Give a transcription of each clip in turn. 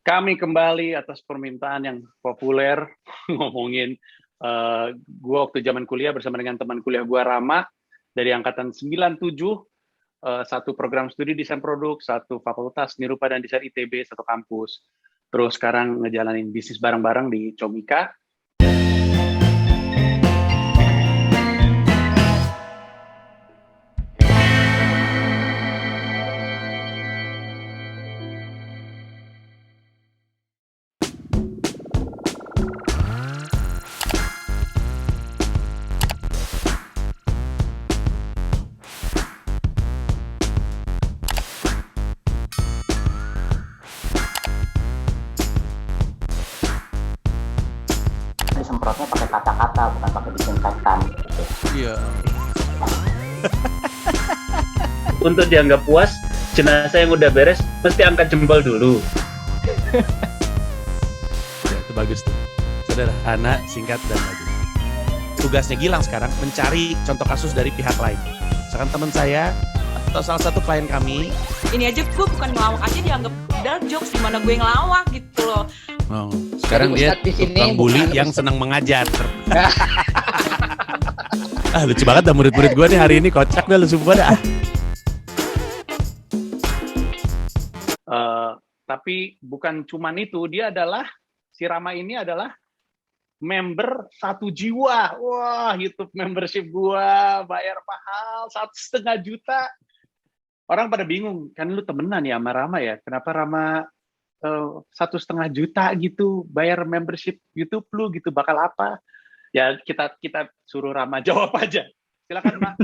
Kami kembali atas permintaan yang populer ngomongin gue waktu zaman kuliah bersama dengan teman kuliah gue Rama dari angkatan 97, satu program studi desain produk, satu fakultas seni rupa dan desain ITB, satu kampus. Terus sekarang ngejalanin bisnis bareng-bareng di Comika. Disemprotnya pakai kata-kata, bukan pakai disinfektan gitu. Iya. Untuk dianggap puas, jenazah yang udah beres mesti angkat jempol dulu. Ya, itu bagus tuh. Sederhana, singkat, dan bagus. Tugasnya Gilang sekarang mencari contoh kasus dari pihak lain. Misalkan teman saya atau salah satu klien kami. Ini aja gue bukan ngelawak aja dianggap dark jokes, gimana gue ngelawak gitu loh. Oh, sekarang dia tukang bully yang senang mengajar. Lucu banget dah murid-murid gue nih hari ini, kocak dah lu semua dah. Tapi bukan cuman itu, dia adalah, si Rama ini adalah member 1 jiwa. Wah, YouTube membership gua bayar mahal 1,5 juta. Orang pada bingung, kan lu temenan ya sama Rama ya? Kenapa Rama 1,5 juta gitu bayar membership YouTube lu gitu, bakal apa? Ya kita suruh Rama jawab aja. Silakan, Mak.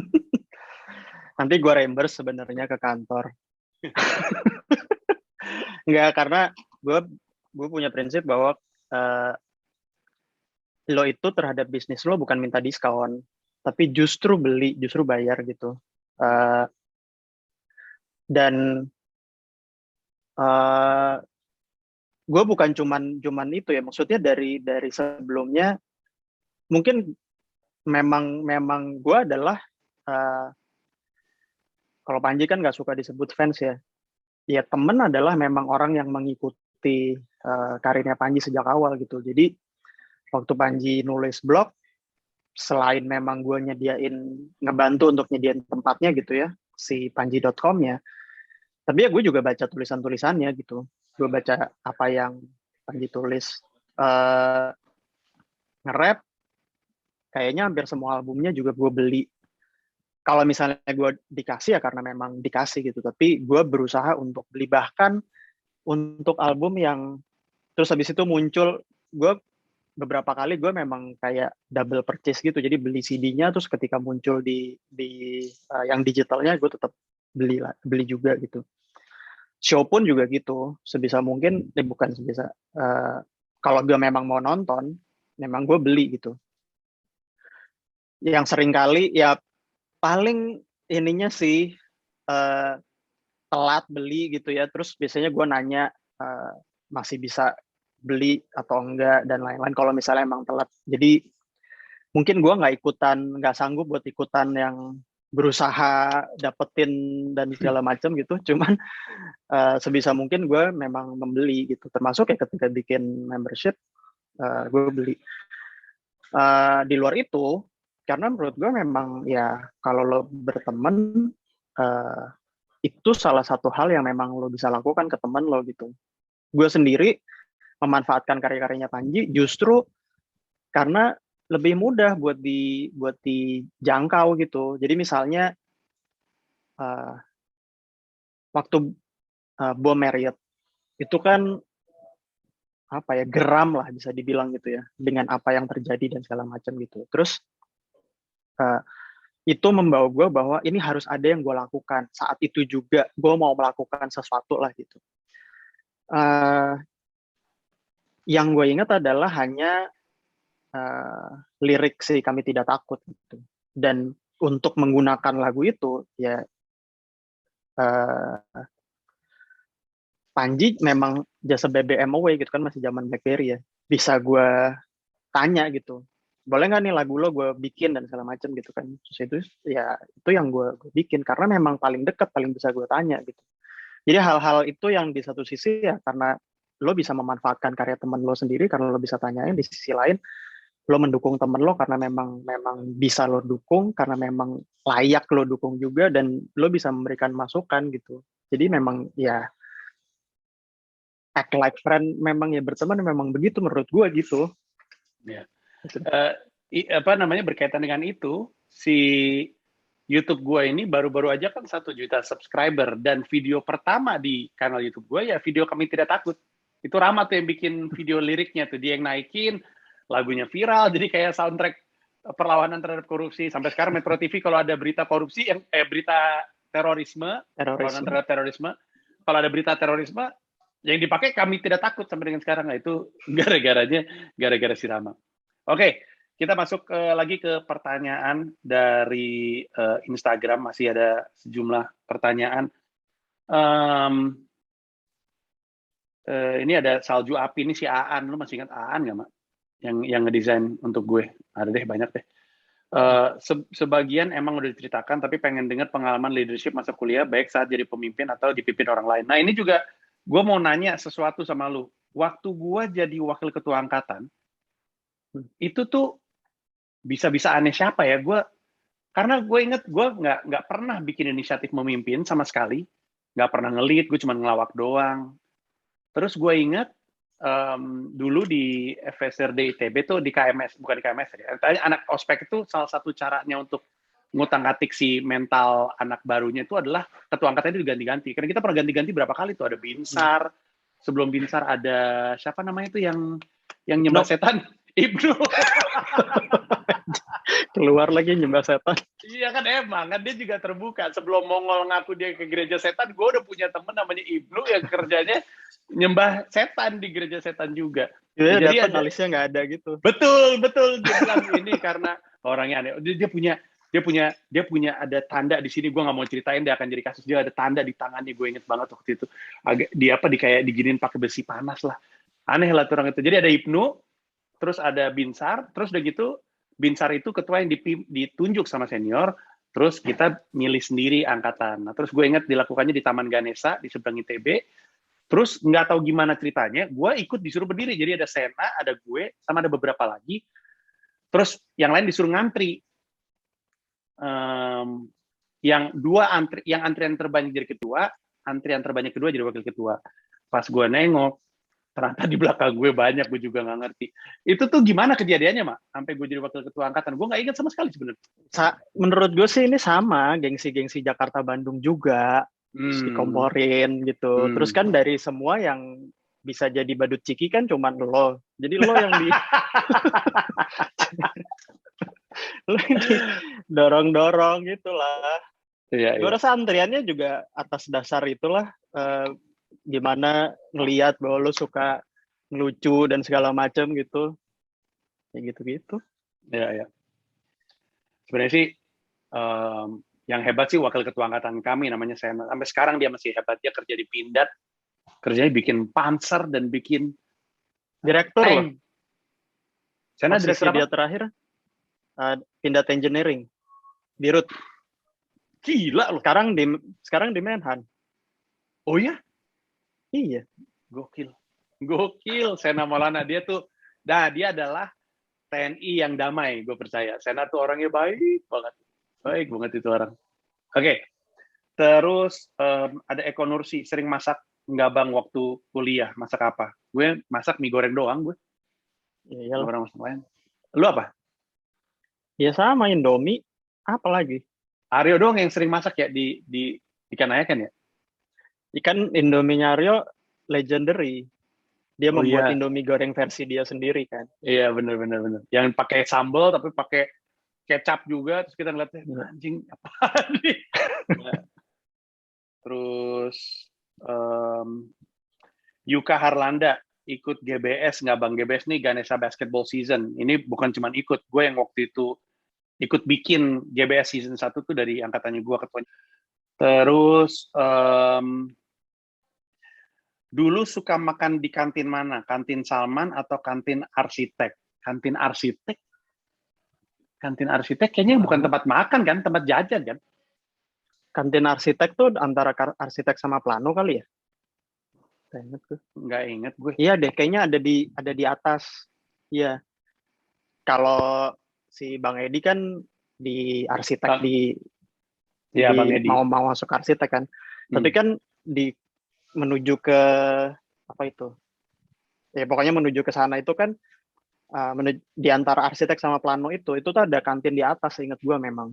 Nanti gue reimburse sebenarnya ke kantor. Enggak, karena gue punya prinsip bahwa lo itu terhadap bisnis lo bukan minta diskon, tapi justru beli, justru bayar gitu. Dan gue bukan cuman itu ya, maksudnya dari sebelumnya mungkin memang gue adalah kalau Panji kan nggak suka disebut fans ya. Ya temen adalah memang orang yang mengikuti karirnya Panji sejak awal gitu. Jadi waktu Panji nulis blog, selain memang gue ngebantu untuk nyediain tempatnya gitu ya, si panji.com-nya, tapi ya gue juga baca tulisan-tulisannya gitu. Gue baca apa yang Panji tulis. Nge-rap, kayaknya hampir semua albumnya juga gue beli. Kalau misalnya gue dikasih ya karena memang dikasih gitu, tapi gue berusaha untuk beli, bahkan untuk album yang terus habis itu muncul, gue beberapa kali gue memang kayak double purchase gitu, jadi beli CD-nya terus ketika muncul di yang digitalnya gue tetap beli juga gitu. Show pun juga gitu, sebisa mungkin bukan sebisa, kalau gue memang mau nonton memang gue beli gitu. Yang sering kali ya paling ininya sih telat beli gitu ya, terus biasanya gue nanya masih bisa beli atau enggak dan lain-lain kalau misalnya emang telat. Jadi mungkin gue nggak sanggup buat ikutan yang berusaha dapetin dan segala macam gitu, cuman sebisa mungkin gue memang membeli gitu, termasuk ya ketika bikin membership gue beli. Di luar itu, karena menurut gue memang ya kalau lo berteman itu salah satu hal yang memang lo bisa lakukan ke teman lo gitu. Gue sendiri memanfaatkan karya-karyanya Panji justru karena lebih mudah buat dijangkau gitu. Jadi misalnya waktu Bom Marriott itu kan apa ya, geram lah bisa dibilang gitu ya dengan apa yang terjadi dan segala macam gitu. Terus itu membawa gue bahwa ini harus ada yang gue lakukan saat itu juga, gue mau melakukan sesuatu lah gitu. Yang gue ingat adalah hanya lirik si Kami Tidak Takut gitu. Dan untuk menggunakan lagu itu ya Panji memang jasa BBM away gitu kan, masih zaman BlackBerry ya, bisa gue tanya gitu, boleh nggak nih lagu lo gue bikin dan segala macam gitu kan. Terus itu ya itu yang gue bikin karena memang paling dekat, paling bisa gue tanya gitu. Jadi hal-hal itu yang di satu sisi ya karena lo bisa memanfaatkan karya temen lo sendiri karena lo bisa tanyain. Di sisi lain lo mendukung temen lo karena memang bisa lo dukung, karena memang layak lo dukung juga, dan lo bisa memberikan masukan gitu. Jadi memang ya act like friend, memang ya berteman memang begitu menurut gue gitu. Ya. Berkaitan dengan itu, si YouTube gue ini baru-baru aja kan 1 juta subscriber, dan video pertama di kanal YouTube gue ya video Kami Tidak Takut. Itu Rama tuh yang bikin video liriknya tuh, dia yang naikin, lagunya viral, jadi kayak soundtrack perlawanan terhadap korupsi. Sampai sekarang Metro TV kalau ada berita korupsi, berita terorisme, perlawanan terhadap terorisme, kalau ada berita terorisme, yang dipakai Kami Tidak Takut sampai dengan sekarang. Nah, itu gara-gara si Rama. Oke, kita masuk lagi ke pertanyaan dari Instagram. Masih ada sejumlah pertanyaan. Ini ada salju api, ini si Aan. Lu masih ingat Aan nggak, Mak? Yang ngedesain untuk gue. Ada deh, banyak deh. Sebagian emang udah diceritakan, tapi pengen dengar pengalaman leadership masa kuliah, baik saat jadi pemimpin atau dipimpin orang lain. Nah, ini juga gue mau nanya sesuatu sama lu. Waktu gue jadi wakil ketua angkatan, itu tuh bisa-bisa aneh siapa ya? Karena gue inget gue nggak pernah bikin inisiatif memimpin sama sekali, nggak pernah nge-lead, gue cuma ngelawak doang. Terus gue inget dulu di FSRD ITB tuh di KMS, bukan di KMS ya. Anak ospek itu salah satu caranya untuk ngutang-atik si mental anak barunya itu adalah ketua angkatan itu diganti-ganti. Karena kita pernah ganti-ganti berapa kali tuh, ada Binsar, sebelum Binsar ada siapa namanya itu yang nyembah setan, Ibnu. Keluar lagi nyembah setan. Iya kan, emang kan dia juga terbuka. Sebelum Mongol ngaku dia ke gereja setan, gue udah punya temen namanya Ibnu yang kerjanya nyembah setan di gereja setan juga. Ya, jadi analisnya nggak ada gitu. Betul. Dia bilang ini karena orangnya aneh. Dia punya ada tanda di sini. Gue nggak mau ceritain, dia akan jadi kasus. Dia ada tanda di tangannya, gue inget banget waktu itu. Kayak diginin pakai besi panas lah. Aneh lah tuh orang itu. Jadi ada Ibnu, terus ada Binsar, terus udah gitu Binsar itu ketua yang ditunjuk sama senior, terus kita milih sendiri angkatan. Nah, terus gue ingat dilakukannya di Taman Ganesa di seberang ITB. Terus nggak tahu gimana ceritanya, gue ikut disuruh berdiri. Jadi ada Sena, ada gue, sama ada beberapa lagi. Terus yang lain disuruh ngantri. Yang antrian terbanyak jadi ketua, antrian terbanyak kedua jadi wakil ketua. Pas gue nengok, ternyata di belakang gue banyak, gue juga nggak ngerti. Itu tuh gimana kejadiannya, Mak? Sampai gue jadi wakil ketua angkatan. Gue nggak ingat sama sekali sebenarnya. Menurut gue sih ini sama, gengsi-gengsi Jakarta-Bandung juga. Terus dikomporin gitu. Terus kan dari semua yang bisa jadi badut ciki kan cuman lo. Jadi lo yang lo yang dorong-dorong gitulah. Iya. Gue rasa antriannya juga atas dasar itulah, gimana ngelihat bahwa lo suka ngelucu dan segala macam gitu. Ya gitu-gitu. Iya. Sebenarnya sih yang hebat sih wakil ketua angkatan kami namanya Sena. Sampai sekarang dia masih hebat, dia kerja di Pindad, kerjanya bikin Panzer dan bikin direktur loh. Sena direktur apa? Dia terakhir Pindad Engineering di RUT. Gila loh. Sekarang di Menhan. Oh ya? Iya. Gokil. Sena Maulana, dia adalah TNI yang damai, gue percaya. Sena tuh orangnya baik banget itu orang. Oke. Terus ada Eko Nursi, sering masak nggak Bang waktu kuliah? Masak apa? Gue masak mie goreng doang gue. Iya. Orang masak lain. Lu apa? Ya sama, Indomie. Apa lagi? Aryo doang yang sering masak ya di Ikan Ayakan ya? Ikan Indomie-nya Aryo legendary. Dia membuat iya. Indomie goreng versi dia sendiri kan. Iya, bener. Yang pakai sambal tapi pakai kecap juga, terus kita ngeliatnya, anjing apaan nih? Terus Yuka Harlanda ikut GBS nggak Bang? GBS nih Ganesha Basketball Season. Ini bukan cuma ikut, gue yang waktu itu ikut bikin GBS Season 1 tuh dari angkatannya gue ketuanya. Terus dulu suka makan di kantin mana? Kantin Salman atau kantin Arsitek? Kantin Arsitek kayaknya bukan tempat makan kan, tempat jajan kan? Kantin Arsitek tuh antara Arsitek sama Plano kali ya? Nggak inget gue. Iya deh, kayaknya ada di atas. Iya. Kalau si Bang Edi kan di arsitek Iya, Bang di Edi. mau masuk arsitek kan. Tapi kan menuju ke apa itu? Ya pokoknya menuju ke sana itu kan di antara arsitek sama plano itu tuh ada kantin di atas, ingat gua memang.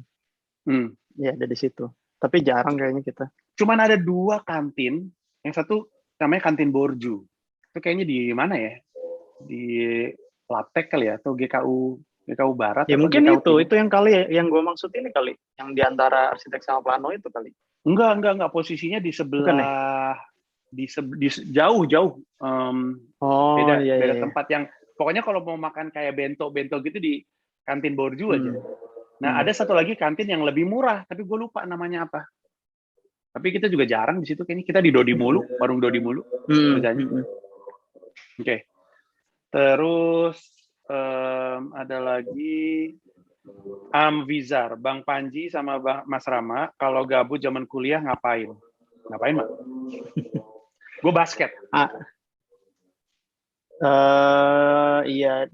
Ya ada di situ. Tapi jarang kayaknya kita. Cuman ada 2 kantin. Yang satu namanya kantin Borju. Itu kayaknya di mana ya? Di Laptek kali ya, atau GKU Barat. Ya atau mungkin GKU itu yang kali yang gue maksud ini kali, yang di antara arsitek sama plano itu kali. Enggak. Posisinya di sebelah, jauh. Beda tempat yang, pokoknya kalau mau makan kayak bento gitu di kantin Borju aja. Nah, ada satu lagi kantin yang lebih murah, tapi gue lupa namanya apa. Tapi kita juga jarang di situ, kayaknya kita di Dodi mulu, warung Dodi mulu. Oke. Terus ada lagi Amvizar, Bang Panji sama Mas Rama, kalau gabut zaman kuliah ngapain? Ngapain, Mak? Gue basket. Iya.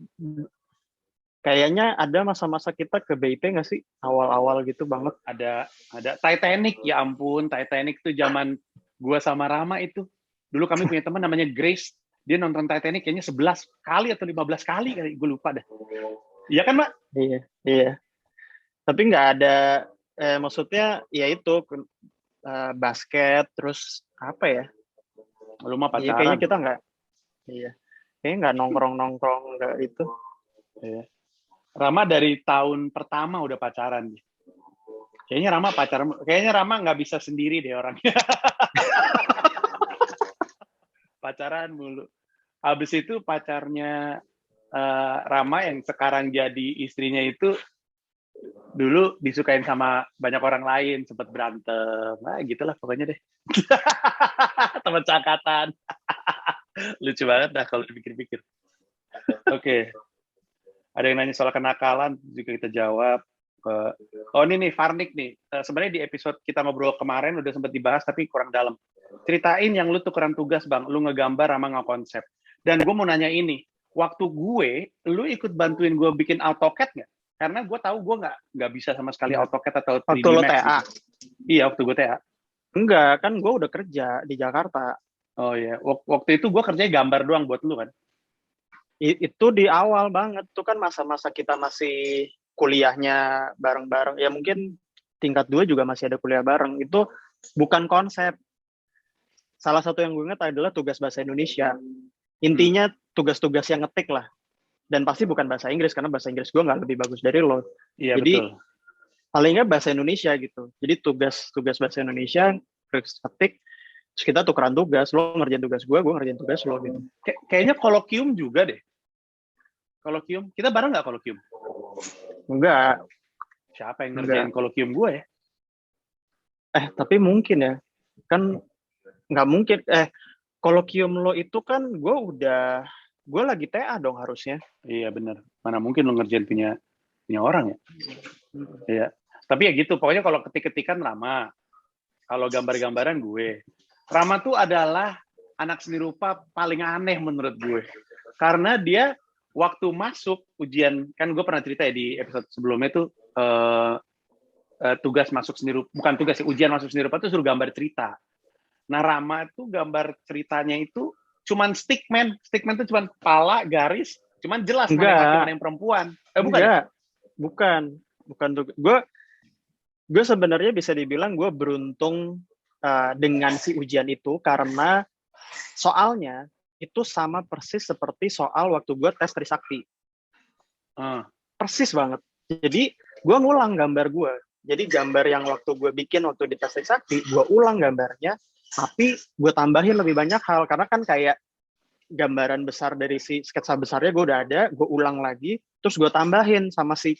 Kayaknya ada masa-masa kita ke BIP nggak sih? Awal-awal gitu banget. Ada Titanic, ya ampun. Titanic tuh zaman gue sama Rama itu. Dulu kami punya teman namanya Grace. Dia nonton Titanic kayaknya 11 kali atau 15 kali. Gue lupa dah. Iya kan, Mak? Iya. Tapi nggak ada, maksudnya ya itu, basket, terus apa ya? Lu mah Iya, pacaran. kayaknya kita nggak. Iya. Kayaknya nggak nongkrong nggak itu. Iya. Rama dari tahun pertama udah pacaran. Kayaknya Rama nggak bisa sendiri deh orangnya. Pacaran mulu. Habis itu pacarnya Rama yang sekarang jadi istrinya itu dulu disukain sama banyak orang lain, sempat berantem. Gitulah pokoknya deh. Teman cakatan. Lucu banget dah kalau dipikir-pikir. Oke. Ada yang nanya soal kenakalan, juga kita jawab. Oh ini nih, Farnik nih. Sebenarnya di episode kita ngobrol kemarin udah sempat dibahas, tapi kurang dalam. Ceritain yang lu tukeran tugas, Bang. Lu ngegambar sama ngekonsep. Dan gue mau nanya ini, waktu lu ikut bantuin gue bikin AutoCAD nggak? Karena gue tahu gue nggak bisa sama sekali AutoCAD atau 3D Waktu lo Max. TA? Iya, waktu gue TA. Enggak, kan gue udah kerja di Jakarta. Oh iya, waktu itu gue kerjanya gambar doang buat lu kan? Itu di awal banget, tuh kan masa-masa kita masih kuliahnya bareng-bareng. Ya mungkin tingkat 2 juga masih ada kuliah bareng. Itu bukan konsep. Salah satu yang gue ingat adalah tugas bahasa Indonesia. Intinya tugas-tugas yang ngetik lah. Dan pasti bukan bahasa Inggris, karena bahasa Inggris gue nggak lebih bagus dari lo. Iya, jadi betul. paling nggak bahasa Indonesia gitu. Jadi tugas bahasa Indonesia, terus ngetik, terus kita tukeran tugas. Lo ngerjain tugas gue ngerjain tugas lo gitu. Kayaknya kolokium juga deh. Kolokium, kita bareng nggak kolokium? Enggak. Siapa yang ngerjain kolokium gue ya? Tapi mungkin ya. Kan nggak mungkin. Kolokium lo itu kan gue lagi TA dong harusnya. Iya benar. Mana mungkin lo ngerjain punya orang ya? Iya. Tapi ya gitu, pokoknya kalau ketik-ketikan Rama. Kalau gambar-gambaran gue. Rama tuh adalah anak seni rupa paling aneh menurut gue. Karena dia waktu masuk ujian, kan gue pernah cerita ya di episode sebelumnya tuh, tugas masuk seni rupa, bukan tugas, ujian masuk seni rupa tuh suruh gambar cerita. Nah, Rama tuh gambar ceritanya itu cuman stickman tuh cuman kepala, garis, cuman jelas mana yang laki mana yang perempuan. Bukan? Enggak. Bukan tuh. Gue sebenarnya bisa dibilang gue beruntung dengan si ujian itu, karena soalnya itu sama persis seperti soal waktu gue tes Trisakti. Persis banget. Jadi gue ngulang gambar gue. Jadi gambar yang waktu gue bikin waktu di tes Trisakti, gue ulang gambarnya, tapi gue tambahin lebih banyak hal. Karena kan kayak gambaran besar dari si sketsa besarnya gue udah ada, gue ulang lagi, terus gue tambahin sama si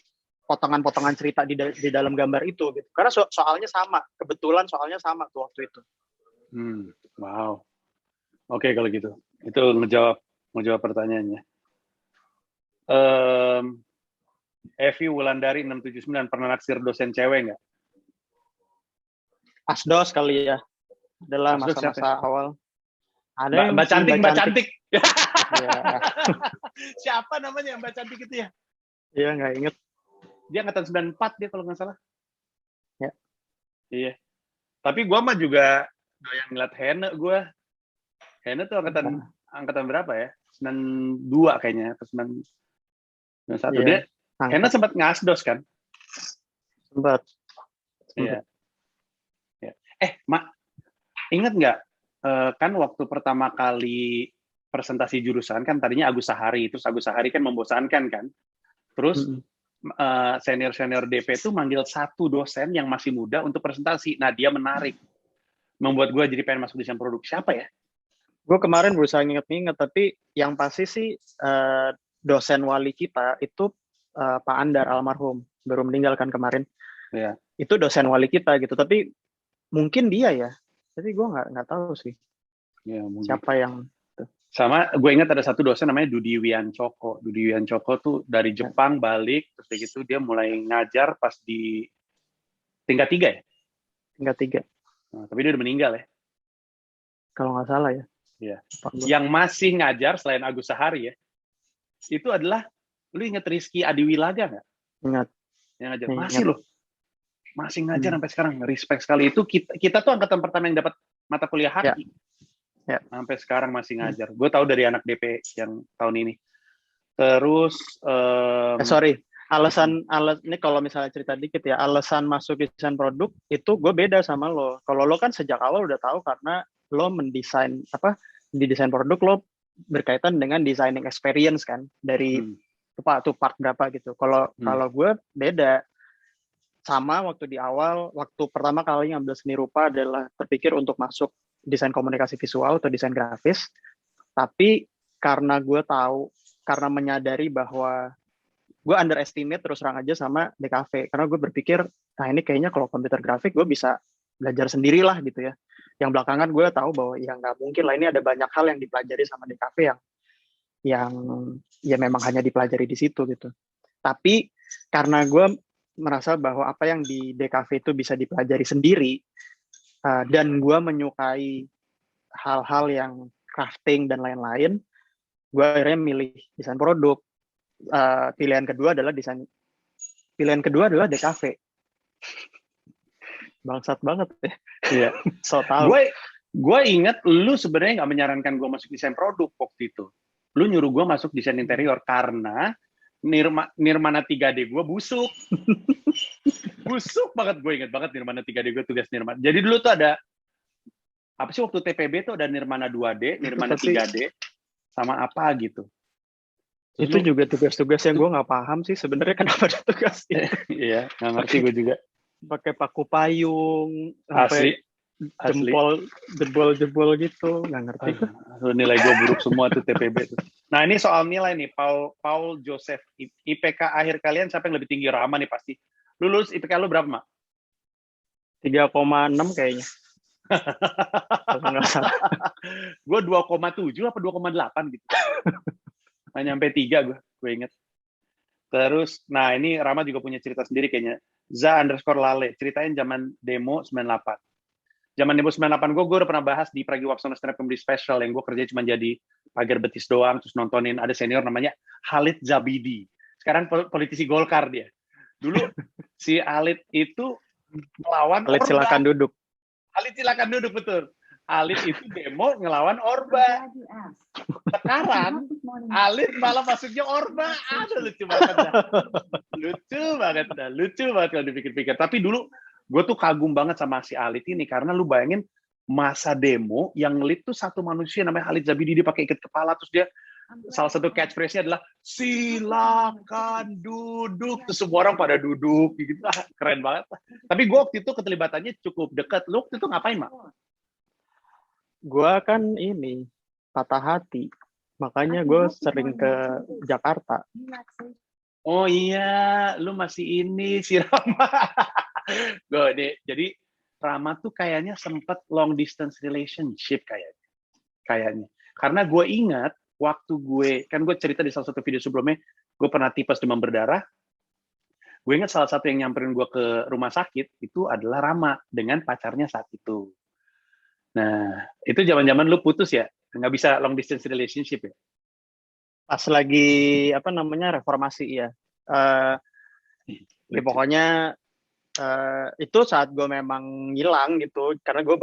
potongan-potongan cerita di dalam gambar itu. Gitu. Karena soalnya sama, kebetulan soalnya sama tuh waktu itu. Wow. Oke kalau gitu. Itu ngejawab pertanyaannya. Evi Wulandari 679 pernah naksir dosen cewek nggak? Asdos kali ya. Adalah Asdos masa-masa awal. Ada Mbak, yang Mbak si Cantik, Mbak Mbak Cantik. Cantik. Iya, Siapa namanya Mbak Cantik itu ya? iya nggak inget. Dia angkatan 94 dia kalau nggak salah. Ya. Iya. Tapi gua mah juga doyan ngeliat Hene gua. Hene tuh angkatan berapa ya? 92 kayaknya atau 91. Iya, Dia Hene angkat sempat ngasdos kan? sempat. Iya. Iya. Mak, ingat nggak kan waktu pertama kali presentasi jurusan kan tadinya Agus Sahari, terus Agus Sahari kan membosankan kan. Terus senior-senior DP itu manggil satu dosen yang masih muda untuk presentasi. Nah, dia menarik. Membuat gue jadi pengen masuk desain produk. Siapa ya? Gue kemarin berusaha nginget-nginget, tapi yang pasti sih dosen wali kita itu Pak Andar almarhum, baru meninggal kan kemarin. Iya. Itu dosen wali kita gitu, tapi mungkin dia ya. Tapi gue nggak tahu sih Ya, mungkin. siapa yang. Sama gue ingat ada satu dosen namanya Dudi Wiancoko. Dudi Wiancoko tuh dari Jepang balik, terus kayak gitu dia mulai ngajar pas di tingkat 3 ya? Tingkat 3. Nah, tapi dia udah meninggal ya? Kalau nggak salah ya. Iya. Yang masih ngajar selain Agus Sahari ya, itu adalah, lu inget Rizky Adiwilaga nggak? Ingat. Yang ngajar. Ingat. Masih loh. Masih ngajar sampai sekarang. Respect sekali. Itu kita tuh angkatan pertama yang dapat mata kuliah haki. Ya. Sampai sekarang masih ngajar. Gue tahu dari anak DP yang tahun ini. Terus Sorry, ini kalau misalnya cerita dikit ya, alasan masuk desain produk itu gue beda sama lo. Kalau lo kan sejak awal udah tahu karena lo mendesain di desain produk lo berkaitan dengan designing experience kan dari tuh part berapa gitu. Kalau gue beda. Sama waktu di awal, waktu pertama kali ngambil seni rupa adalah terpikir untuk masuk desain komunikasi visual atau desain grafis. Tapi karena gue tahu, karena menyadari bahwa gue underestimate terus terang aja sama DKV. Karena gue berpikir, nah ini kayaknya kalau komputer grafik gue bisa belajar sendirilah gitu ya. Yang belakangan gue tahu bahwa ya nggak mungkin lah, ini ada banyak hal yang dipelajari sama DKV yang ya memang hanya dipelajari di situ gitu. Tapi karena gue merasa bahwa apa yang di DKV itu bisa dipelajari sendiri, dan gue menyukai hal-hal yang crafting dan lain-lain, gue akhirnya milih desain produk. Pilihan kedua adalah DKV. Bangsat banget ya. Iya. So tahu. Gue ingat lu sebenarnya nggak menyarankan gue masuk desain produk waktu itu. Lu nyuruh gue masuk desain interior karena Nirmana 3D gue busuk. Busuk banget, gue inget banget Nirmana 3D gue tugas Nirmana. Jadi dulu tuh ada, apa sih waktu TPB tuh ada Nirmana 2D, Nirmana 3D, sama apa gitu. Itu juga tugas-tugas yang gue nggak paham sih sebenarnya kenapa ada tugasnya. Iya, nggak ngerti gue juga. Pakai paku payung, Asli. jebol gitu, nggak ngerti. Nilai gue buruk semua tuh TPB tuh. Nah ini soal nilai nih, Paul Joseph, IPK akhir kalian siapa yang lebih tinggi? Rama nih pasti. Lu lulus IPK lu berapa, Mak? 3,6 kayaknya. Kalau nggak salah. Gue 2,7 apa 2,8 gitu. Nggak nyampe 3 gue inget. Terus, nah ini Rama juga punya cerita sendiri kayaknya. Za_Lale, ceritain zaman demo 98. Zaman demo 98 gue udah pernah bahas di Pragiwaksono Stand Up Comedy Special yang gue kerja cuma jadi pagar betis doang, terus nontonin ada senior namanya Khalid Zabidi. Sekarang politisi Golkar dia. Dulu si Khalid itu melawan Khalid Orba. silakan duduk. Khalid silakan duduk, betul. Khalid itu demo ngelawan Orba. Sekarang Khalid malah masuknya Orba. Aduh, lucu banget dah. Lucu banget kalau dipikir-pikir. Tapi dulu gue tuh kagum banget sama si Khalid ini karena lu bayangin masa demo yang lead tuh satu manusia namanya Khalid Zabidi, dia pakai ikat kepala, terus dia salah satu catchphrase-nya adalah silakan duduk, terus semua orang pada duduk gitu. Keren banget. Tapi gue waktu itu keterlibatannya cukup dekat. Lu waktu itu ngapain, Mak? Gue kan ini patah hati, makanya gue sering ke Jakarta. Oh iya, lu masih ini si Rama. Jadi Rama tuh kayaknya sempet long distance relationship kayaknya. Karena gue ingat waktu gue cerita di salah satu video sebelumnya, gue pernah tipes demam berdarah. Gue ingat salah satu yang nyamperin gue ke rumah sakit itu adalah Rama dengan pacarnya saat itu. Nah, itu zaman-zaman lu putus ya? Nggak bisa long distance relationship ya. Pas lagi apa namanya reformasi ya. Ya pokoknya itu saat gue memang ngilang gitu, karena gue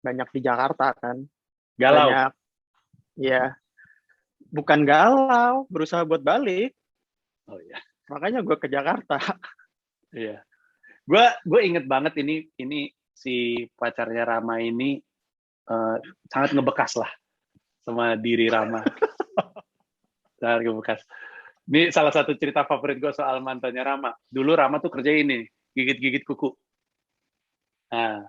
banyak di Jakarta kan. Galau. Banyak, ya bukan galau, berusaha buat balik. Oh iya. Makanya gue ke Jakarta. Iya. Gue inget banget ini si pacarnya Rama ini sangat ngebekas lah sama diri Rama. Sangat ngebekas. Ini salah satu cerita favorit gue soal mantannya Rama. Dulu Rama tuh kerja ini, gigit-gigit kuku. Nah,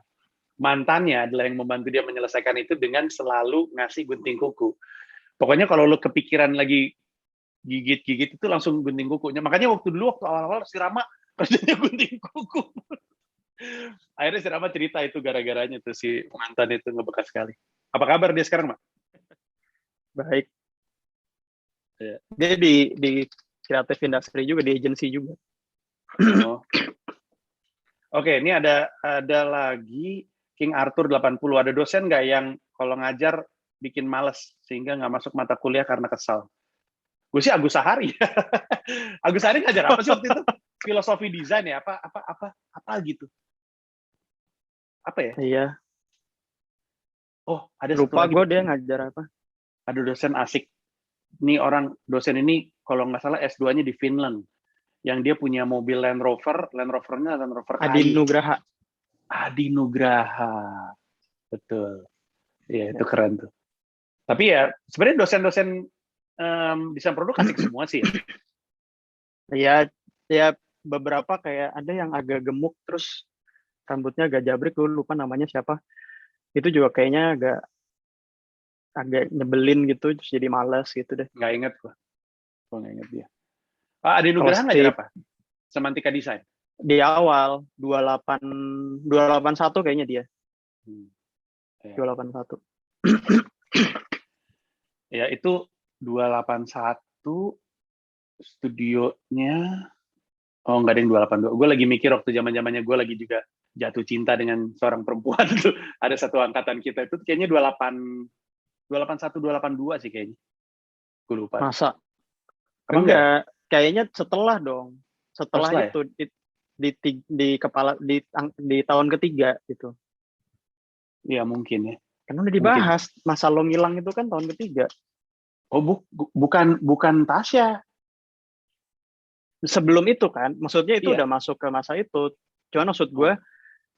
mantannya adalah yang membantu dia menyelesaikan itu dengan selalu ngasih gunting kuku. Pokoknya kalau lo kepikiran lagi gigit-gigit itu langsung gunting kukunya. Makanya waktu awal-awal si Rama kerjanya gunting kuku. Akhirnya si Rama cerita itu gara-garanya tuh si mantan itu ngebekas sekali. Apa kabar dia sekarang, Mak? Baik. Ya. Dia di kreatif industri juga, di agency juga. Oh. Oke, ini ada lagi King Arthur 80. Ada dosen nggak yang kalau ngajar bikin males sehingga nggak masuk mata kuliah karena kesal? Gue sih Agus Sahari. Agus Sahari ngajar apa sih waktu itu? Filosofi desain ya? Apa gitu? Apa ya? Iya. Oh, ada Lupa satu lagi. gue dia ngajar apa. Ada dosen asik. Ini dosen ini kalau nggak salah S2-nya di Finland. Yang dia punya mobil Land Rover-nya Land Rover Adi Nugraha. Adi Nugraha. Betul. Iya, itu keren tuh. Tapi ya, sebenarnya dosen-dosen desain produk asik semua sih. Ya beberapa kayak ada yang agak gemuk terus rambutnya agak jabrik, gue lupa namanya siapa. Itu juga kayaknya agak nyebelin gitu, terus jadi malas gitu deh. Nggak inget gue nggak inget dia. Adi Nugraha ngajar apa? Semantika desain. Di awal 281 kayaknya dia. Ya. 281. Ya itu 281 studionya. Oh nggak ada yang 282. Gue lagi mikir waktu zamannya gue lagi juga jatuh cinta dengan seorang perempuan tuh. Ada satu angkatan kita itu kayaknya 281 282 sih kayaknya. Gue lupa. Masa? Enggak. Kayaknya setelah dong. Setelah itu ya? di tahun ketiga gitu. Ya mungkin ya. Karena udah dibahas masa lo ngilang itu kan tahun ketiga. Oh bukan Tasya. Sebelum itu kan, maksudnya itu Iya. udah masuk ke masa itu. Cuman maksud gue,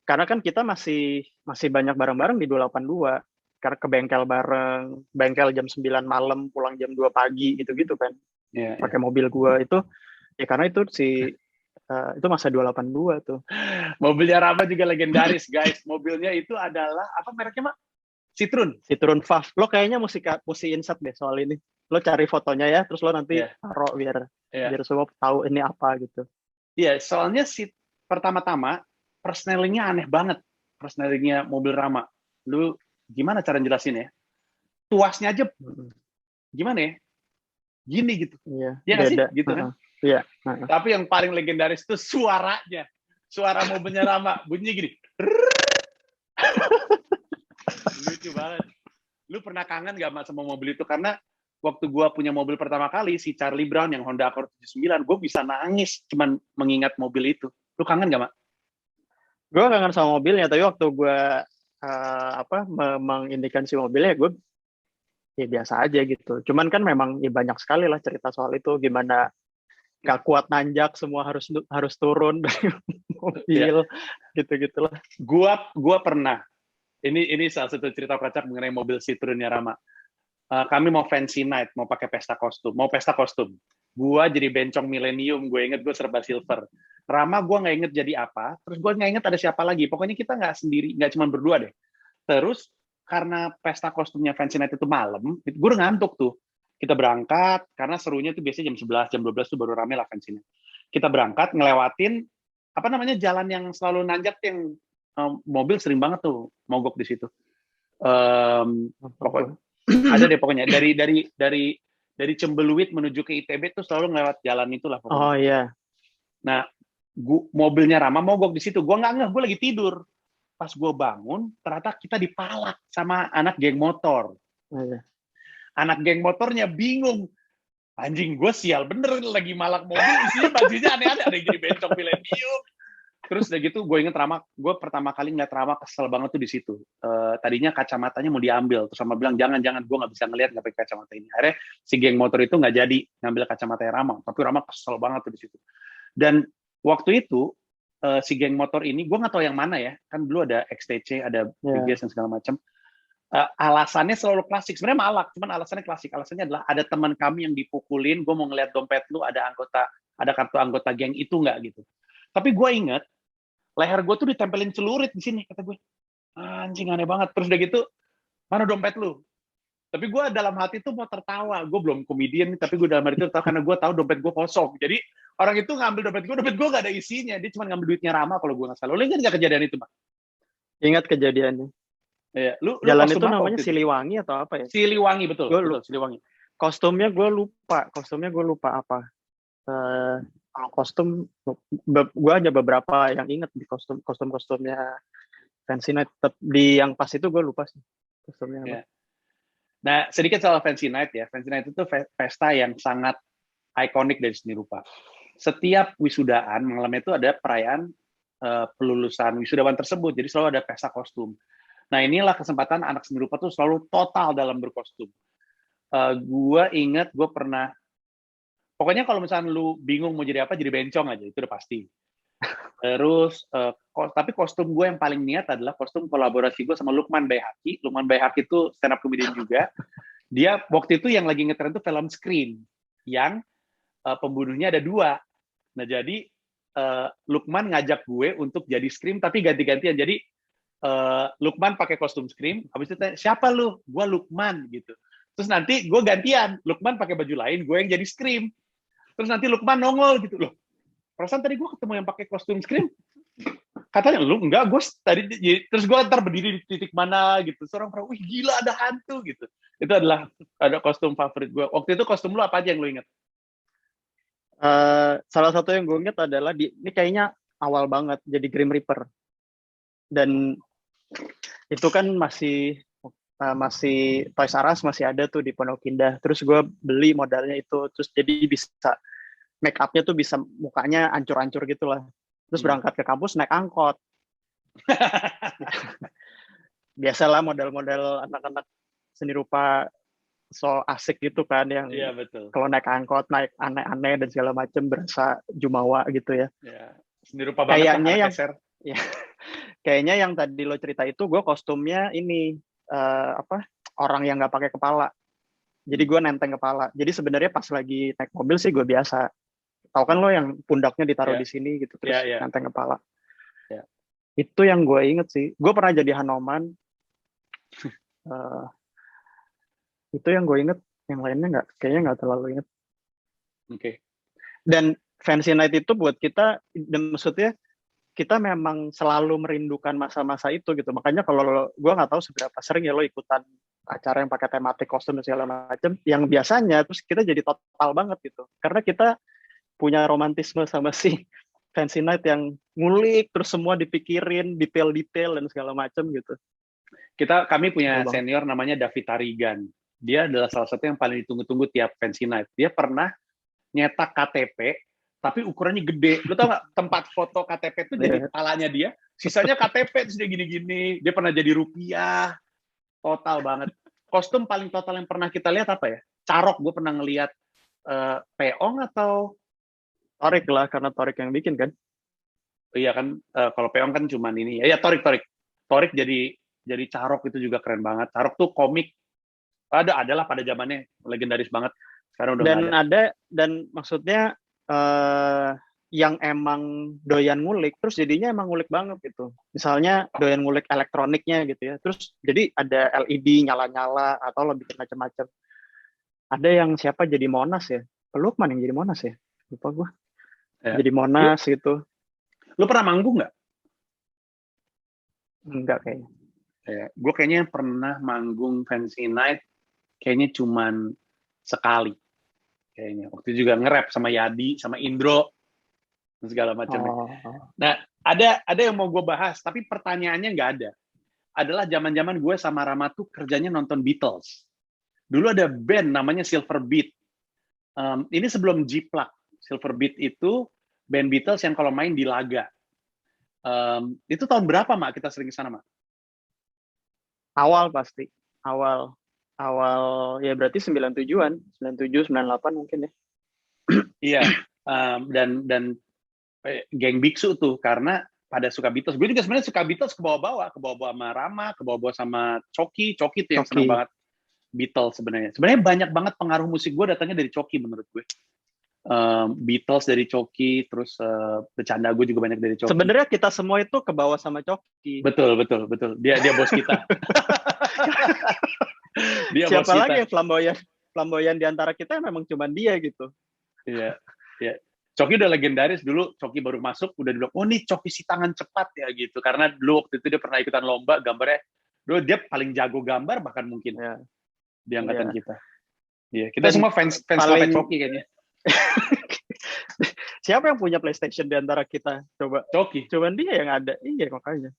karena kan kita masih banyak bareng-bareng di 282. Karena ke bengkel bareng, bengkel jam 9 malam, pulang jam 2 pagi gitu-gitu kan. Ya, Pakai mobil gue itu, ya karena itu itu masa 282 tuh. Mobilnya Rama juga legendaris guys. Mobilnya itu adalah apa mereknya, Mak? Citroen VAF. Lo kayaknya mesti insert deh soal ini. Lo cari fotonya ya, terus lo nanti taruh biar semua tahu ini apa gitu. Iya, soalnya pertama-tama persnelingnya aneh banget. Persnelingnya mobil Rama. Lu gimana cara jelasin ya? Tuasnya aja gimana ya? Gini gitu. Iya. Ya nggak sih? Gitu kan? Iya. Tapi yang paling legendaris itu suaranya. Suara mobilnya Rama bunyinya gini. Lucu banget. Lu pernah kangen gak sama mobil itu? Karena waktu gua punya mobil pertama kali, si Charlie Brown yang Honda Accord 79, gue bisa nangis cuman mengingat mobil itu. Lu kangen gak, Mak? Gue kangen sama mobilnya, tapi waktu gue mengindikasi si mobilnya, gue ya biasa aja gitu. Cuman kan memang ya banyak sekali lah cerita soal itu, gimana gak kuat nanjak, semua harus turun dari mobil, gitu-gitulah. Gua pernah. Ini salah satu cerita kocak mengenai mobil Citroen-nya Rama. Kami mau fancy night, mau pakai pesta kostum. Gua jadi bencong milenium, gue inget gue serba silver. Rama gue nggak inget jadi apa, terus gue nggak inget ada siapa lagi. Pokoknya kita nggak sendiri, nggak cuma berdua deh. Terus karena pesta kostumnya fancy night itu malam, gue udah ngantuk tuh. Kita berangkat, karena serunya tuh biasanya jam 11, jam 12 tuh baru rame lah fancy night. Kita berangkat, ngelewatin jalan yang selalu nanjak yang mobil sering banget tuh mogok di situ. Pokoknya ada deh pokoknya dari Cembeluit menuju ke ITB tuh selalu ngelewat jalan itulah pokoknya. Oh iya. Nah, mobilnya Rama mogok di situ. Gue nggak ngeh, gue lagi tidur. Pas gue bangun, ternyata kita dipalak sama anak geng motor. Oh, iya. Anak geng motornya bingung. Anjing, gue sial bener lagi malak mobil, isinya bajunya aneh-aneh, ada yang jadi bencong milenium. Terus udah gitu, gue inget Rama, gue pertama kali ngeliat Rama kesel banget tuh di situ. Tadinya kacamatanya mau diambil, terus Rama bilang jangan, gue nggak bisa ngeliat nggak pakai kacamata ini. Akhirnya si geng motor itu nggak jadi ngambil kacamatanya Rama, tapi Rama kesel banget tuh di situ. Dan waktu itu si geng motor ini, gue nggak tahu yang mana ya, kan dulu ada XTC, ada BGS dan segala macam. Alasannya selalu klasik, sebenarnya malak, cuman alasannya klasik. Alasannya adalah ada teman kami yang dipukulin, gue mau ngeliat dompet lu, ada kartu anggota geng itu nggak gitu. Tapi gue inget leher gue tuh ditempelin celurit di sini, kata gue. Anjing, aneh banget. Terus udah gitu, mana dompet lu? Tapi gue dalam hati tuh mau tertawa. Gue belum komedian, tapi gue dalam hati itu tertawa karena gue tahu dompet gue kosong. Jadi orang itu ngambil dompet gue gak ada isinya. Dia cuma ngambil duitnya Rama kalau gue nggak salah. Lo ingat nggak kejadian itu, Bang? Ingat kejadiannya. Iya. Lu Jalan itu namanya Siliwangi atau apa ya? Siliwangi, betul. Betul, Siliwangi. Kostumnya gue lupa apa. Kalau kostum, gue hanya beberapa yang inget di kostumnya Fancy Night. Di yang pas itu gue lupa sih kostumnya apa. Yeah. Nah, sedikit soal Fancy Night ya. Fancy Night itu pesta yang sangat ikonik dari seni rupa. Setiap wisudaan, malamnya itu ada perayaan pelulusan wisudawan tersebut. Jadi selalu ada pesta kostum. Nah, inilah kesempatan anak seni rupa tuh selalu total dalam berkostum. Gue inget, gue pernah, pokoknya kalau misalnya lu bingung mau jadi apa, jadi bencong aja, itu udah pasti. Terus, tapi kostum gue yang paling niat adalah kostum kolaborasi gue sama Lukman Baihaqi. Lukman Baihaqi itu stand up comedian juga. Dia waktu itu yang lagi ngetren tuh film Scream, yang pembunuhnya ada 2. Nah, jadi Lukman ngajak gue untuk jadi Scream, tapi ganti-gantian. Jadi Lukman pakai kostum Scream, habis itu tanya, siapa lu? Gue Lukman gitu. Terus nanti gue gantian, Lukman pakai baju lain, gue yang jadi Scream. Terus nanti Lukman nongol gitu loh. Perasaan tadi gue ketemu yang pakai kostum Scream, katanya lu enggak, gue tadi, terus gue ntar berdiri di titik mana gitu. Seorang pernah, wih gila ada hantu gitu. Itu adalah ada kostum favorit gue. Waktu itu kostum lu apa aja yang lu inget? Salah satu yang gue inget adalah ini kayaknya awal banget jadi Grim Reaper. Dan itu kan masih Toys R Us masih ada tuh di Pondok Indah. Terus gue beli modalnya itu, terus jadi bisa make up-nya tuh bisa mukanya ancur-ancur gitu lah. Terus berangkat ke kampus naik angkot. Biasalah model-model anak-anak seni rupa so asik gitu kan, yang iya, betul. Kalau naik angkot naik aneh-aneh dan segala macam, berasa jumawa gitu ya. Iya. Seni rupa banget. Kayaknya yang ya, kayaknya yang tadi lo cerita itu gue kostumnya ini orang yang nggak pakai kepala. Jadi gue nenteng kepala. Jadi sebenarnya pas lagi naik mobil sih gue biasa. Tahu kan lo yang pundaknya ditaruh di sini gitu, terus nenteng kepala. Yeah. Itu yang gue inget sih. Gue pernah jadi Hanoman. Itu yang gue inget. Yang lainnya kayaknya nggak terlalu inget. Oke. Dan Fancy Night itu buat kita, maksudnya kita memang selalu merindukan masa-masa itu gitu. Makanya kalau gue nggak tahu seberapa sering ya lo ikutan acara yang pakai tematik kostum dan segala macam, yang biasanya terus kita jadi total banget gitu. Karena kita punya romantisme sama si Fancy Night yang ngulik terus semua dipikirin detail-detail dan segala macam gitu. Kami punya senior namanya David Tarigan. Dia adalah salah satu yang paling ditunggu-tunggu tiap Fancy Night. Dia pernah nyetak KTP tapi ukurannya gede. Lu tau nggak, tempat foto KTP itu jadi kepalanya dia, sisanya KTP terus dia gini-gini. Dia pernah jadi rupiah, total banget. Kostum paling total yang pernah kita lihat apa ya? Carok, gue pernah ngelihat Peong atau Torik lah, karena Torik yang bikin kan. Iya kan, kalau Peong kan cuman ini. Ya Torik jadi Carok, itu juga keren banget. Carok tuh komik adalah pada zamannya legendaris banget. Sekarang udah dan ada. Dan maksudnya yang emang doyan ngulik, terus jadinya emang ngulik banget gitu. Misalnya doyan ngulik elektroniknya gitu ya, terus jadi ada LED nyala-nyala atau lo bikin macam-macam. Ada yang siapa jadi Monas ya? Lukman yang jadi Monas ya? Lupa gue. Ya. Jadi Monas gitu. Lu pernah manggung nggak? Enggak kayaknya. Ya, gue kayaknya pernah manggung Fancy Night, kayaknya cuman sekali. Kayaknya waktu itu juga nge-rap sama Yadi, sama Indro, dan segala macam. Nah, ada yang mau gue bahas, tapi pertanyaannya nggak ada. Adalah zaman-zaman gue sama Rama tuh kerjanya nonton Beatles. dulu ada band namanya Silver Beat. Ini sebelum Jiplak. Silver Beat itu band Beatles yang kalau main di laga. Itu tahun berapa, Mak, kita sering ke sana, Mak? Awal pasti. Awal ya berarti 97-an, 97, 98 mungkin ya. Iya, dan geng biksu tuh, karena pada suka Beatles. Gue juga sebenarnya suka Beatles ke bawah-bawah sama Rama, ke bawah-bawah sama Coki tuh yang Coki. seneng banget Beatles sebenarnya. Sebenarnya banyak banget pengaruh musik gue datangnya dari Coki menurut gue. Beatles dari Coki, terus bercanda gue juga banyak dari Coki. Sebenarnya kita semua itu ke bawah sama Coki. Betul. Dia bos kita. Siapa lagi yang flamboyan di antara kita memang cuma dia gitu. Iya. Coki udah legendaris dulu. Coki baru masuk udah dibilang, oh nih Coki si tangan cepat ya gitu. Karena dulu waktu itu dia pernah ikutan lomba gambarnya. Dulu dia paling jago gambar bahkan mungkin di angkatan kita. Iya, kita semua fans sampai Coki kayaknya. Siapa yang punya PlayStation di antara kita? Coba. Coki. Cuman dia yang ada. Iya makanya.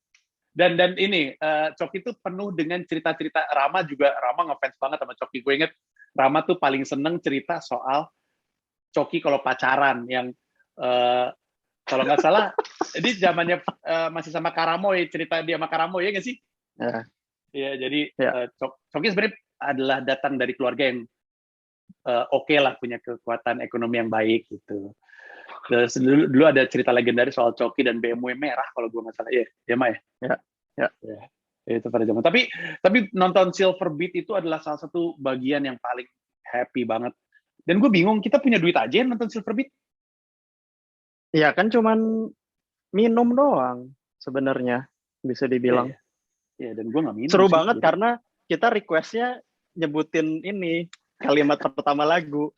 Dan ini Coki itu penuh dengan cerita-cerita. Rama ngefans banget sama Coki. Gue inget Rama tuh paling seneng cerita soal Coki kalau pacaran yang kalau nggak salah ini zamannya masih sama Karamoy, cerita dia sama Karamoy ya nggak sih? Iya, jadi Coki sebenarnya adalah datang dari keluarga yang oke lah, punya kekuatan ekonomi yang baik gitu. Terus dulu ada cerita legendaris soal Coki dan BMW merah kalau gue nggak salah. Iya, Ma ya? Ya. Itu pada zaman. Tapi nonton Silver Beat itu adalah salah satu bagian yang paling happy banget. Dan gue bingung, kita punya duit aja nonton Silver Beat? Iya kan cuman minum doang sebenarnya bisa dibilang. Iya, dan gue nggak minum. Seru banget karena kita requestnya nyebutin ini kalimat pertama lagu.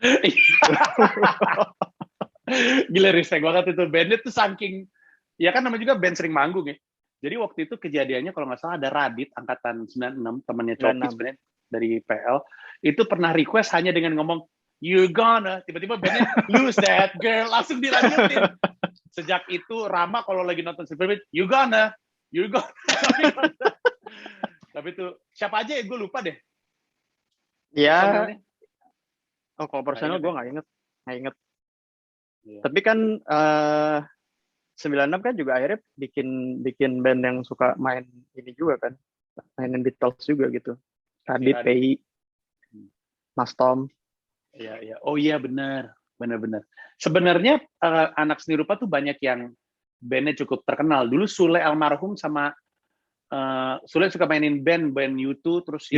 Gila, respect banget itu. Bandnya tuh saking, ya kan namanya juga band sering manggung ya. Jadi waktu itu kejadiannya kalau nggak salah ada Radit, angkatan 96, temannya Coki sebenarnya dari PL, itu pernah request hanya dengan ngomong, you gonna, tiba-tiba bandnya lose that girl, langsung dilanjutin. Sejak itu Rama kalau lagi nonton Silver Beat, you gonna. Tapi itu siapa aja ya, gue lupa deh. Ya, kalau personal gue nggak inget. Yeah. Tapi kan 96 kan juga akhirnya bikin band yang suka main ini juga kan, mainin Beatles juga gitu. Radit, PI, Mas Tom. Iya. Oh iya, benar. Sebenarnya anak seni rupa tuh banyak yang bandnya cukup terkenal. Dulu Sule almarhum sama Sule suka mainin band U2, terus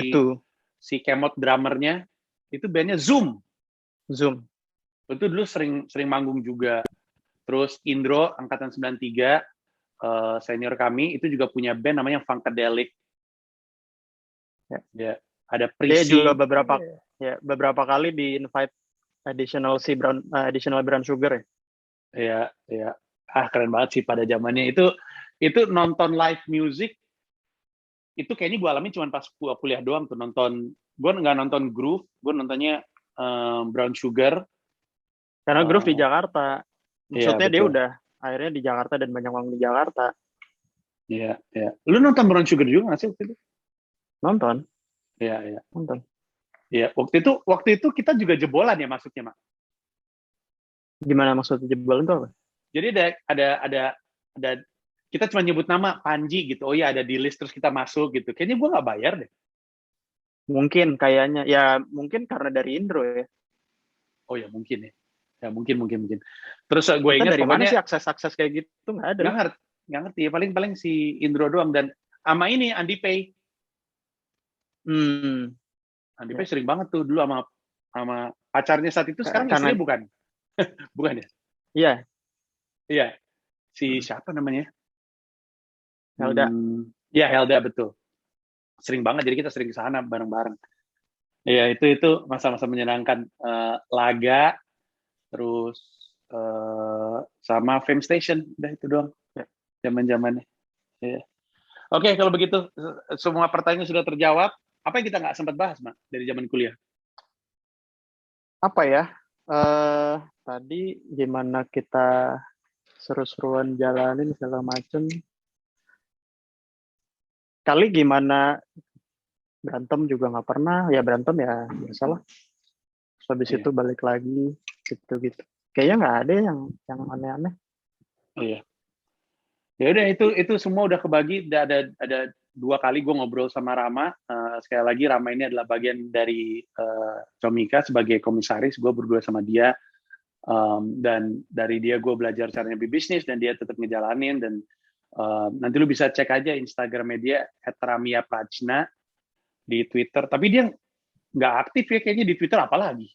si Kemot drummernya itu bandnya Zoom. Itu dulu sering manggung juga. Terus Indro angkatan 93 senior kami itu juga punya band namanya Funkadelic. Ya, ada Prisi. Dia juga beberapa kali di invite additional brown sugar ya. Iya. Keren banget sih pada zamannya itu nonton live music itu kayaknya gue alami cuma pas gue kuliah doang tuh nonton. Gue nggak nonton Groove, gue nontonnya Brown Sugar. Karena Groove di Jakarta. Maksudnya iya, dia udah akhirnya di Jakarta dan banyak orang di Jakarta. Iya. Lu nonton Brown Sugar juga nggak sih waktu itu? Nonton. Iya. Nonton. Iya, waktu itu kita juga jebolan ya masuknya, Mak. Gimana maksudnya jebolan itu apa? Jadi ada kita cuma nyebut nama Panji gitu. Oh iya, ada di list terus kita masuk gitu. Kayaknya gue nggak bayar deh. Mungkin kayaknya ya mungkin karena dari Indro ya. Oh ya mungkin ya. Ya mungkin. Terus gue ingat dari mana sih akses kayak gitu nggak ada. Nggak ngerti. Paling si Indro doang dan sama ini Andi Pay. Andi Pay sering banget tuh dulu sama pacarnya saat itu. Sekarang istrinya bukan? Bukan ya? Iya. Si siapa namanya? Helda. Iya, Helda, betul. Sering banget, jadi kita sering ke sana bareng-bareng. Iya, itu masa-masa menyenangkan. Laga, terus sama Fame Station, udah itu doang. Zaman-zamannya. Iya. Oke, kalau begitu semua pertanyaan sudah terjawab. Apa yang kita nggak sempat bahas, Mak, dari zaman kuliah? Apa ya? Tadi gimana kita seru-seruan jalanin segala macem. Kali gimana berantem juga nggak pernah. Ya berantem ya biasalah. Terus habis Iya. itu balik lagi gitu-gitu. Kayaknya nggak ada yang aneh-aneh. Iya. Ya udah itu semua udah kebagi. Ada 2 kali gue ngobrol sama Rama. Sekali lagi Rama ini adalah bagian dari Comika sebagai komisaris. Gue berdua sama dia. Dan dari dia gue belajar caranya berbisnis dan dia tetap ngejalanin. Dan nanti lu bisa cek aja Instagram dia @ramia_prajna di Twitter. Tapi dia nggak aktif ya kayaknya di Twitter, apalagi.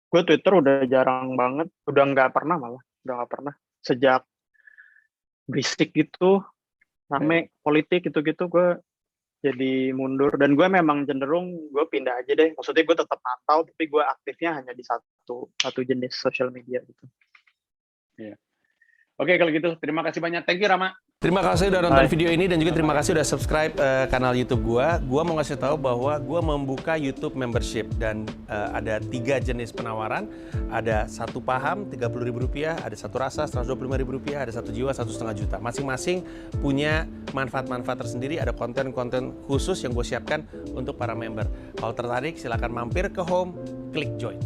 Gue Twitter udah jarang banget. Udah nggak pernah malah. Udah nggak pernah. Sejak berisik gitu, rame politik gitu-gitu, gue jadi mundur. Dan gue memang cenderung gue pindah aja deh. Maksudnya gue tetap pantau, tapi gue aktifnya hanya di satu jenis social media gitu. Iya. Oke kalau gitu, terima kasih banyak. Thank you Rama. Terima kasih udah nonton Bye. video ini dan juga terima kasih udah subscribe kanal YouTube gua. Gua mau ngasih tahu bahwa gua membuka YouTube membership dan ada 3 jenis penawaran. Ada 1 paham Rp30.000, ada 1 rasa Rp125.000, ada 1 jiwa Rp1,5 juta. Masing-masing punya manfaat-manfaat tersendiri. Ada konten-konten khusus yang gue siapkan untuk para member. Kalau tertarik silakan mampir ke home, klik join.